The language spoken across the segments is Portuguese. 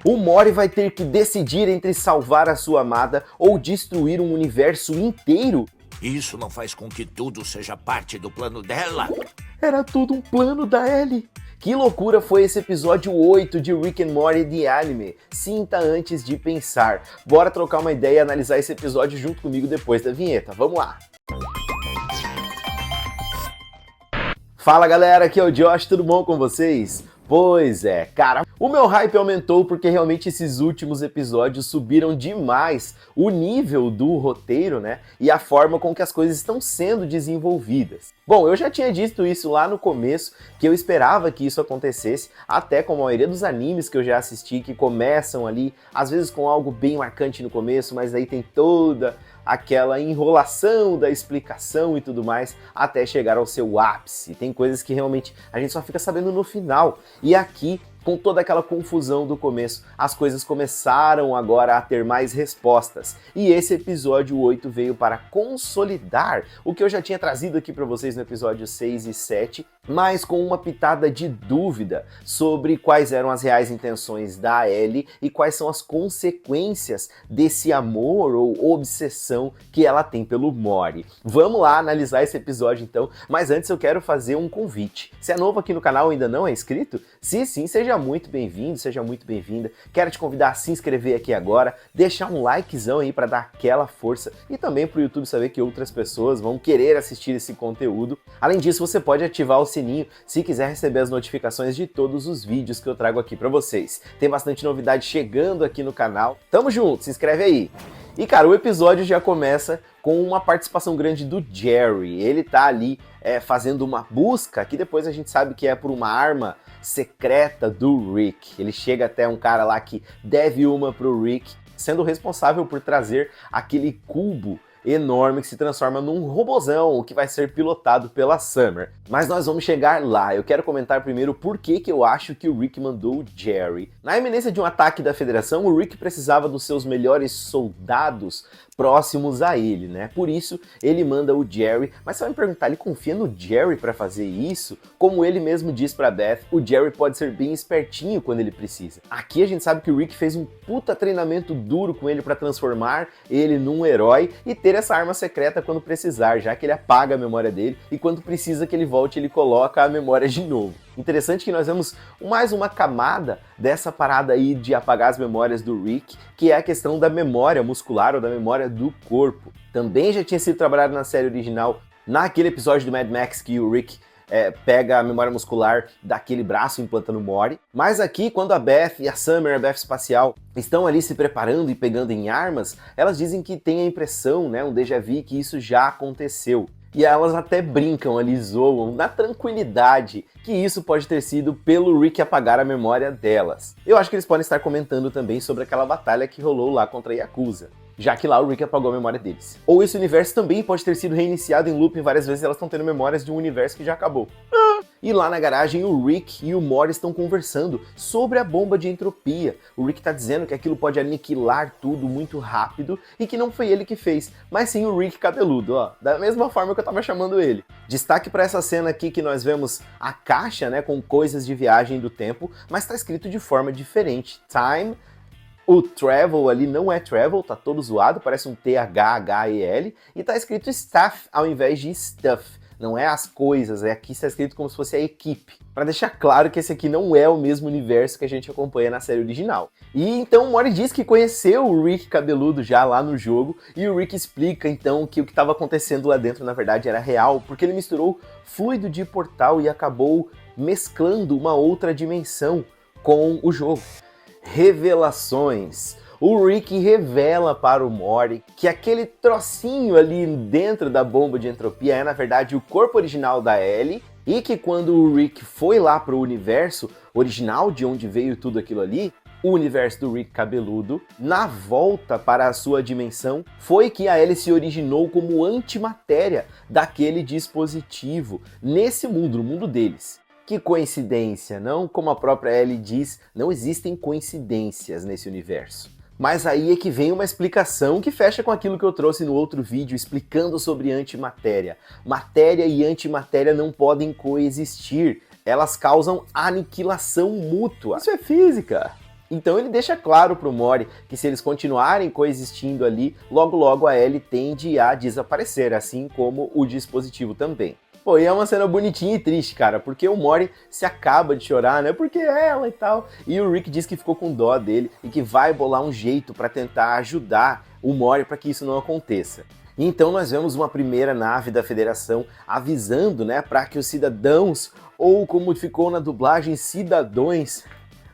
O Mori vai ter que decidir entre salvar a sua amada ou destruir um universo inteiro? Isso não faz com que tudo seja parte do plano dela? Era tudo um plano da Ellie. Que loucura foi esse episódio 8 de Rick and Morty The Anime? Sinta antes de pensar. Bora trocar uma ideia e analisar esse episódio junto comigo depois da vinheta. Vamos lá! Fala galera, aqui é o Josh, tudo bom com vocês? Pois é, cara, o meu hype aumentou porque realmente esses últimos episódios subiram demais o nível do roteiro, né? E a forma com que as coisas estão sendo desenvolvidas. Bom, eu já tinha dito isso lá no começo, que eu esperava que isso acontecesse, até com a maioria dos animes que eu já assisti, que começam ali, às vezes com algo bem marcante no começo, mas aí tem toda aquela enrolação da explicação e tudo mais, até chegar ao seu ápice. Tem coisas que realmente a gente só fica sabendo no final. E aqui, com toda aquela confusão do começo, as coisas começaram agora a ter mais respostas. E esse episódio 8 veio para consolidar o que eu já tinha trazido aqui para vocês no episódio 6 e 7, mas com uma pitada de dúvida sobre quais eram as reais intenções da Ellie e quais são as consequências desse amor ou obsessão que ela tem pelo Mori. Vamos lá analisar esse episódio então, mas antes eu quero fazer um convite. Se é novo aqui no canal e ainda não é inscrito, se sim, seja muito bem-vindo, seja muito bem-vinda. Quero te convidar a se inscrever aqui agora, deixar um likezão aí para dar aquela força e também para o YouTube saber que outras pessoas vão querer assistir esse conteúdo. Além disso, você pode ativar o sininho se quiser receber as notificações de todos os vídeos que eu trago aqui para vocês. Tem bastante novidade chegando aqui no canal. Tamo junto, se inscreve aí! E cara, o episódio já começa com uma participação grande do Jerry. Ele tá ali fazendo uma busca, que depois a gente sabe que é por uma arma secreta do Rick. Ele chega até um cara lá que deve uma pro Rick, sendo responsável por trazer aquele cubo enorme que se transforma num robozão que vai ser pilotado pela Summer. Mas nós vamos chegar lá. Eu quero comentar primeiro por que eu acho que o Rick mandou o Jerry. Na iminência de um ataque da Federação, o Rick precisava dos seus melhores soldados próximos a ele, né? Por isso, ele manda o Jerry. Mas você vai me perguntar, ele confia no Jerry para fazer isso? Como ele mesmo diz pra Beth, o Jerry pode ser bem espertinho quando ele precisa. Aqui a gente sabe que o Rick fez um puta treinamento duro com ele para transformar ele num herói e ter essa arma secreta quando precisar, já que ele apaga a memória dele e quando precisa que ele volte, ele coloca a memória de novo. Interessante que nós vemos mais uma camada dessa parada aí de apagar as memórias do Rick, que é a questão da memória muscular ou da memória do corpo. Também já tinha sido trabalhado na série original, naquele episódio do Mad Max que o Rick pega a memória muscular daquele braço e implanta no Mori. Mas aqui, quando a Beth e a Summer, a Beth espacial, estão ali se preparando e pegando em armas, elas dizem que tem a impressão, né, um déjà vu, que isso já aconteceu. E elas até brincam ali, zoam, na tranquilidade, que isso pode ter sido pelo Rick apagar a memória delas. Eu acho que eles podem estar comentando também sobre aquela batalha que rolou lá contra a Yakuza, já que lá o Rick apagou a memória deles. Ou esse universo também pode ter sido reiniciado em looping várias vezes e elas estão tendo memórias de um universo que já acabou. E lá na garagem o Rick e o Mori estão conversando sobre a bomba de entropia. O Rick tá dizendo que aquilo pode aniquilar tudo muito rápido e que não foi ele que fez, mas sim o Rick cabeludo, ó, da mesma forma que eu tava chamando ele. Destaque para essa cena aqui que nós vemos a caixa, né, com coisas de viagem do tempo, mas tá escrito de forma diferente. Time. O travel ali não é travel, tá todo zoado, parece um T-H-H-E-L, e tá escrito staff ao invés de stuff. Não é as coisas, aqui está escrito como se fosse a equipe. Para deixar claro que esse aqui não é o mesmo universo que a gente acompanha na série original. E então o Mori diz que conheceu o Rick cabeludo já lá no jogo, e o Rick explica então que o que estava acontecendo lá dentro na verdade era real, porque ele misturou fluido de portal e acabou mesclando uma outra dimensão com o jogo. Revelações. O Rick revela para o Mori que aquele trocinho ali dentro da bomba de entropia é na verdade o corpo original da Ellie, e que quando o Rick foi lá para o universo original de onde veio tudo aquilo ali, o universo do Rick cabeludo, na volta para a sua dimensão, foi que a Ellie se originou como antimatéria daquele dispositivo nesse mundo, no mundo deles. Que coincidência, não? Como a própria Ellie diz, não existem coincidências nesse universo. Mas aí é que vem uma explicação que fecha com aquilo que eu trouxe no outro vídeo explicando sobre antimatéria. Matéria e antimatéria não podem coexistir, elas causam aniquilação mútua. Isso é física. Então ele deixa claro pro Mori que se eles continuarem coexistindo ali, logo logo a Ellie tende a desaparecer, assim como o dispositivo também. Pô, e é uma cena bonitinha e triste, cara, porque o Mori se acaba de chorar, né, porque é ela e tal, e o Rick diz que ficou com dó dele e que vai bolar um jeito pra tentar ajudar o Mori para que isso não aconteça. Então nós vemos uma primeira nave da Federação avisando, né, para que os cidadãos, ou como ficou na dublagem, cidadões,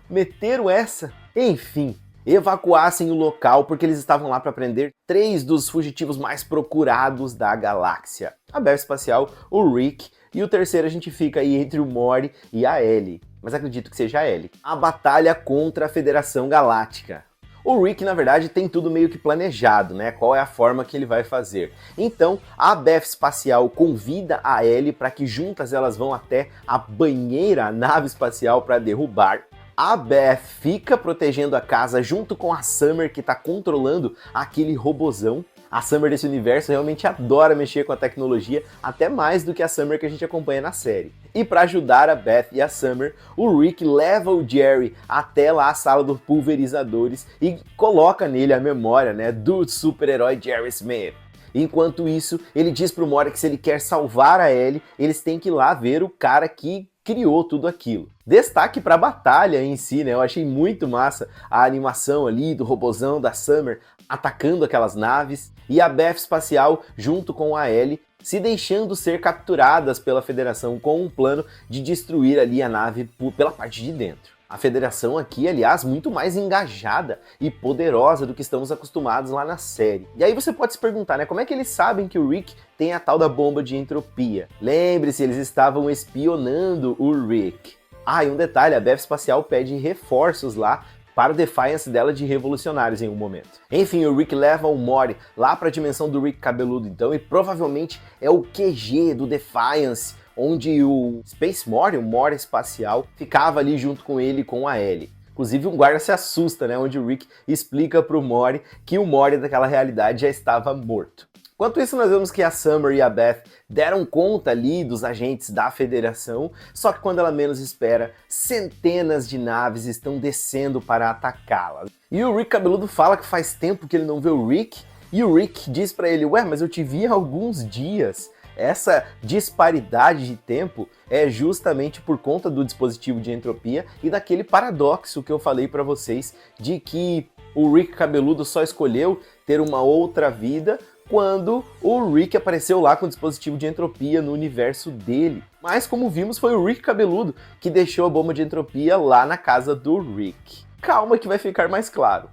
meteram essa, enfim, evacuassem o local porque eles estavam lá para prender 3 dos fugitivos mais procurados da galáxia. A Beth Espacial, o Rick, e o terceiro a gente fica aí entre o Mori e a Ellie, mas acredito que seja a Ellie. A batalha contra a Federação Galáctica. O Rick, na verdade, tem tudo meio que planejado, né? Qual é a forma que ele vai fazer. Então, a Beth Espacial convida a Ellie para que juntas elas vão até a banheira, a nave espacial, para derrubar. A Beth fica protegendo a casa junto com a Summer, que está controlando aquele robozão. A Summer desse universo realmente adora mexer com a tecnologia, até mais do que a Summer que a gente acompanha na série. E para ajudar a Beth e a Summer, o Rick leva o Jerry até lá a sala dos pulverizadores e coloca nele a memória, né, do super-herói Jerry Smith. Enquanto isso, ele diz pro Mori que se ele quer salvar a Ellie, eles têm que ir lá ver o cara que criou tudo aquilo. Destaque para a batalha em si, né? Eu achei muito massa a animação ali do robozão da Summer atacando aquelas naves e a Beth Espacial junto com a Ellie se deixando ser capturadas pela Federação com um plano de destruir ali a nave pela parte de dentro. A Federação aqui, aliás, muito mais engajada e poderosa do que estamos acostumados lá na série. E aí você pode se perguntar, né, como é que eles sabem que o Rick tem a tal da bomba de entropia? Lembre-se, eles estavam espionando o Rick. Ah, e um detalhe, a Beth Espacial pede reforços lá para o Defiance dela de revolucionários em um momento. Enfim, o Rick leva o Mori lá para a dimensão do Rick cabeludo então, e provavelmente é o QG do Defiance, onde o Space Mori, o Mori espacial, ficava ali junto com ele e com a Ellie. Inclusive um guarda se assusta, né, onde o Rick explica pro Mori que o Mori daquela realidade já estava morto. Enquanto isso, nós vemos que a Summer e a Beth deram conta ali dos agentes da Federação, só que quando ela menos espera, centenas de naves estão descendo para atacá-la. E o Rick cabeludo fala que faz tempo que ele não vê o Rick, e o Rick diz pra ele, ué, mas eu te vi há alguns dias. Essa disparidade de tempo é justamente por conta do dispositivo de entropia e daquele paradoxo que eu falei para vocês de que o Rick cabeludo só escolheu ter uma outra vida quando o Rick apareceu lá com o dispositivo de entropia no universo dele. Mas como vimos, foi o Rick cabeludo que deixou a bomba de entropia lá na casa do Rick. Calma que vai ficar mais claro.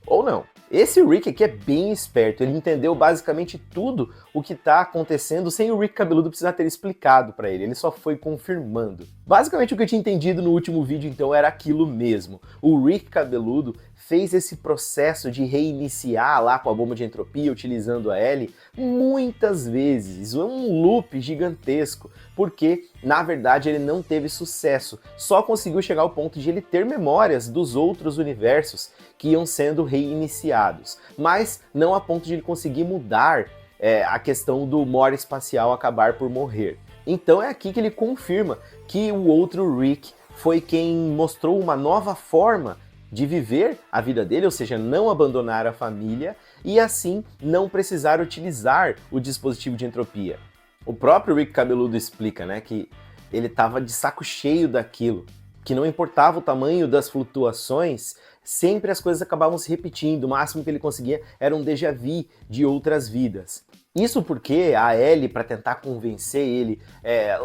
Ou não. Esse Rick aqui é bem esperto, ele entendeu basicamente tudo o que está acontecendo sem o Rick cabeludo precisar ter explicado para ele só foi confirmando. Basicamente o que eu tinha entendido no último vídeo então era aquilo mesmo, o Rick cabeludo fez esse processo de reiniciar lá com a bomba de entropia utilizando a Ellie muitas vezes, isso é um loop gigantesco, porque na verdade ele não teve sucesso, só conseguiu chegar ao ponto de ele ter memórias dos outros universos que iam sendo reiniciados, mas não a ponto de ele conseguir mudar a questão do Mori espacial acabar por morrer. Então é aqui que ele confirma que o outro Rick foi quem mostrou uma nova forma de viver a vida dele, ou seja, não abandonar a família e assim não precisar utilizar o dispositivo de entropia. O próprio Rick cabeludo explica, né, que ele estava de saco cheio daquilo, que não importava o tamanho das flutuações, sempre as coisas acabavam se repetindo, o máximo que ele conseguia era um déjà vu de outras vidas. Isso porque a Ellie, para tentar convencer ele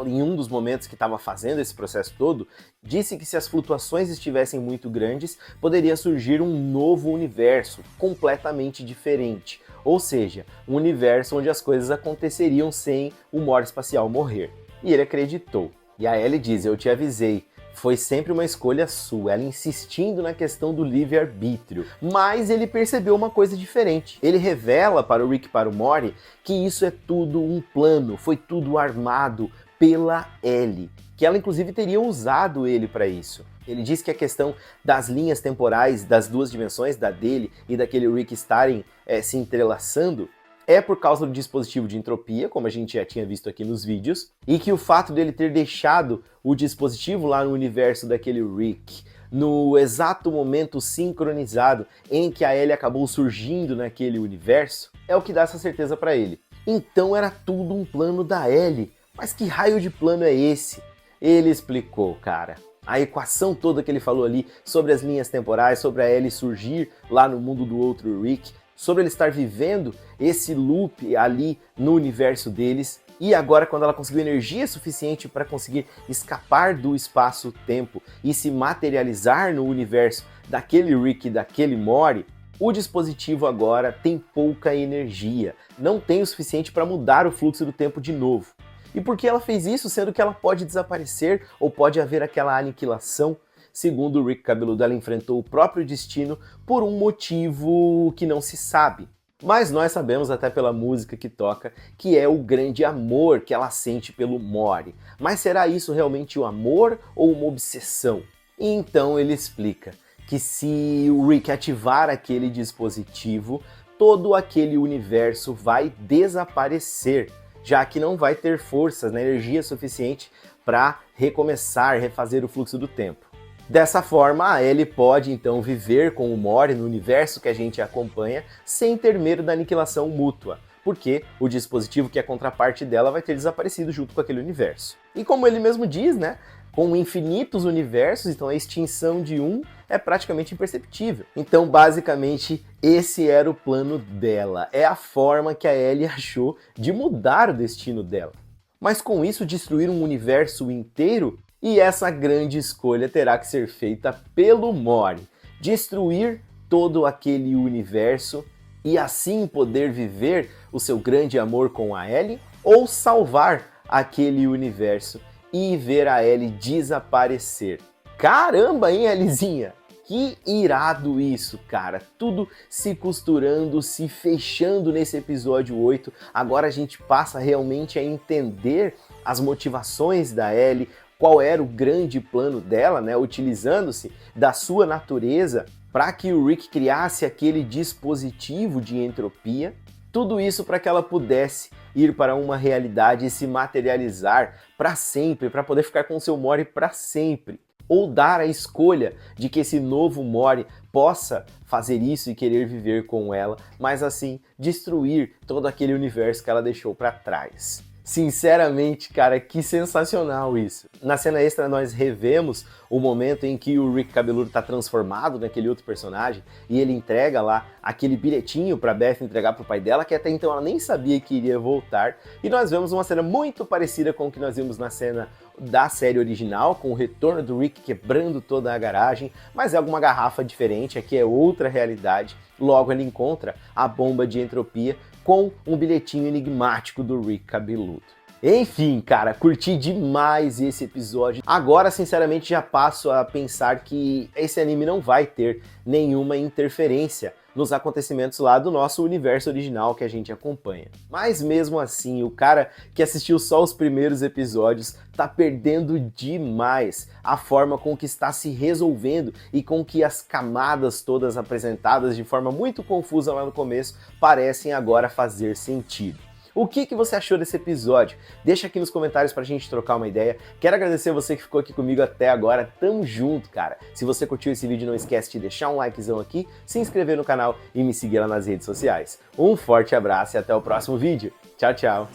em um dos momentos que estava fazendo esse processo todo, disse que se as flutuações estivessem muito grandes, poderia surgir um novo universo, completamente diferente. Ou seja, um universo onde as coisas aconteceriam sem o Mori espacial morrer. E ele acreditou. E a Ellie diz, eu te avisei. Foi sempre uma escolha sua, ela insistindo na questão do livre-arbítrio. Mas ele percebeu uma coisa diferente. Ele revela para o Rick e para o Mori que isso é tudo um plano, foi tudo armado pela Ellie. Que ela inclusive teria usado ele para isso. Ele diz que a questão das linhas temporais das duas dimensões, da dele e daquele Rick estarem se entrelaçando, é por causa do dispositivo de entropia, como a gente já tinha visto aqui nos vídeos, e que o fato dele ter deixado o dispositivo lá no universo daquele Rick no exato momento sincronizado em que a Ellie acabou surgindo naquele universo, é o que dá essa certeza para ele. Então era tudo um plano da Ellie. Mas que raio de plano é esse? Ele explicou, cara. A equação toda que ele falou ali sobre as linhas temporais, sobre a Ellie surgir lá no mundo do outro Rick, sobre ele estar vivendo esse loop ali no universo deles, e agora quando ela conseguiu energia suficiente para conseguir escapar do espaço-tempo e se materializar no universo daquele Rick e daquele Morty, o dispositivo agora tem pouca energia, não tem o suficiente para mudar o fluxo do tempo de novo. E por que ela fez isso, sendo que ela pode desaparecer ou pode haver aquela aniquilação? Segundo o Rick Cabeludo, ela enfrentou o próprio destino por um motivo que não se sabe. Mas nós sabemos até pela música que toca que é o grande amor que ela sente pelo Morty. Mas será isso realmente o amor ou uma obsessão? E então ele explica que se o Rick ativar aquele dispositivo, todo aquele universo vai desaparecer, já que não vai ter forças, energia suficiente para recomeçar, refazer o fluxo do tempo. Dessa forma, a Ellie pode então viver com o Morty no universo que a gente acompanha sem ter medo da aniquilação mútua, porque o dispositivo que é contraparte dela vai ter desaparecido junto com aquele universo. E como ele mesmo diz, né, com infinitos universos, então a extinção de um é praticamente imperceptível. Então, basicamente, esse era o plano dela, é a forma que a Ellie achou de mudar o destino dela. Mas com isso, destruir um universo inteiro? E essa grande escolha terá que ser feita pelo Morty. Destruir todo aquele universo e assim poder viver o seu grande amor com a Ellie? Ou salvar aquele universo e ver a Ellie desaparecer? Caramba, hein, Elliezinha? Que irado isso, cara. Tudo se costurando, se fechando nesse episódio 8. Agora a gente passa realmente a entender as motivações da Ellie, qual era o grande plano dela, né, utilizando-se da sua natureza para que o Rick criasse aquele dispositivo de entropia. Tudo isso para que ela pudesse ir para uma realidade e se materializar para sempre, para poder ficar com o seu Morty para sempre. Ou dar a escolha de que esse novo Morty possa fazer isso e querer viver com ela, mas assim destruir todo aquele universo que ela deixou para trás. Sinceramente, cara, que sensacional isso. Na cena extra nós revemos o momento em que o Rick Cabeludo tá transformado naquele outro personagem e ele entrega lá aquele bilhetinho pra Beth entregar pro pai dela, que até então ela nem sabia que iria voltar. E nós vemos uma cena muito parecida com o que nós vimos na cena da série original, com o retorno do Rick quebrando toda a garagem, mas é alguma garrafa diferente, aqui é outra realidade. Logo ele encontra a bomba de entropia com um bilhetinho enigmático do Rick Cabeludo. Enfim, cara, curti demais esse episódio. Agora, sinceramente, já passo a pensar que esse anime não vai ter nenhuma interferência nos acontecimentos lá do nosso universo original que a gente acompanha. Mas mesmo assim, o cara que assistiu só os primeiros episódios tá perdendo demais a forma com que está se resolvendo e com que as camadas todas apresentadas de forma muito confusa lá no começo parecem agora fazer sentido. O que você achou desse episódio? Deixa aqui nos comentários pra gente trocar uma ideia. Quero agradecer você que ficou aqui comigo até agora. Tamo junto, cara. Se você curtiu esse vídeo, não esquece de deixar um likezão aqui, se inscrever no canal e me seguir lá nas redes sociais. Um forte abraço e até o próximo vídeo. Tchau, tchau.